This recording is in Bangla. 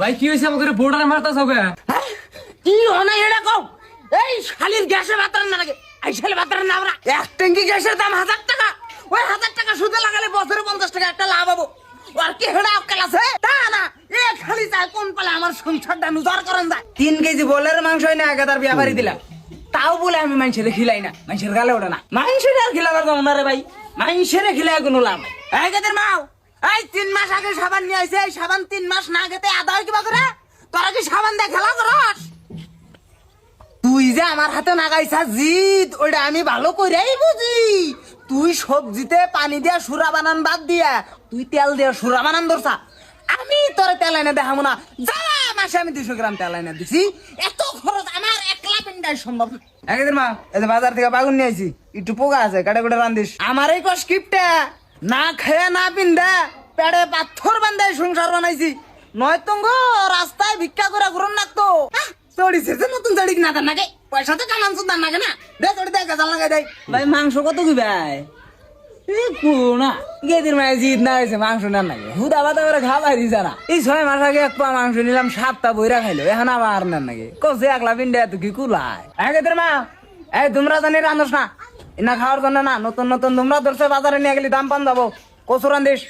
ভাই কি হয়েছে আমাকে বোর্ডারে মারতা সবে? কি হনা এটা কও? এই শালির গ্যাসে বাতার না লাগে, এই শালি বাতার না আমরা এক ট্যাঙ্কি গ্যাসের দাম 1000 টাকা। ওই 1000 টাকা সুদে লাগালে বছরে 50 টাকা একটা লাভ হবো। আর কি হেডা আক্কেল আছে তা না, এ খালি চাই কোন পালে আমার সংসারটা নুজার করেন যায়। 3 কেজি বলের মাংস না আগে তার ব্যাপারই দিলাম, তাও বলে আমি মানুষের খিলাই না, মানুষের গালে ওঠে না। মানুষের আর খিলাবার যাবো না রে ভাই, মানুষের খিলাই কোনো লাভ নাই। এই গেদের মাও, এই 3 মাস আগে সাবান নিয়ে আইছে, এই সাবান 3 মাস না গেতে আদা হয় কিবা করে? তোরা কি সাবান দিয়ে খেলা করস? তুই যে আমার হাতে নাগাইছা জিদ, ওইটা আমি ভালো কইরাই বুঝি। তুই সবজিতে পানি দিয়া সুরা বানান বাদ দিয়া তুই তেল দিয়া সুরা বানান ধরছা। আমি তোরে তেল এনে দেখাবো না, যাওয়া মাসে আমি 200 গ্রাম তেল এনে দিছি। এত খরচ আমার একলা পিন্ডাই সম্ভব না। একদিন মা, এই যে বাজার থেকে বাগুন নিয়ে আইছি, একটু পোকা আছে, কাটে কুটে রান্ধিস। আমার এই কষ্টিপটা না খেয়ে না পিন্দা পেড়ে পাথর বান্ধাই সংসার বানাইছি। নয় তঙ্গ রাস্তায় ভিক্ষা করে ঘুরন লাগতো। চড়িছে যে নতুন চড়ি না তার নাকি পয়সা তো কামান সুদার নাকি না, দে চড়ি দেয় গাজাল লাগাই দেয়। ভাই মাংস কত কি ভাই? না গেদির মায়ের জিদ না হয়েছে মাংস না নাকি হুদা বাদা করে খাবার জানা। এই 6 মাস আগে 1 পা মাংস নিলাম, 7টা বইরা খাইলো, এখন আবার না নাকি কষে একলা পিন্ডে এত কি কুলায়। গেদের মা, এই তোমরা জানি রান্ধস না, না খাওয়ার জন্য না, নতুন নতুন তোমরা ধরছে বাজারে নিয়ে গেলি দাম পান যাবো, কচু রান্ধিস।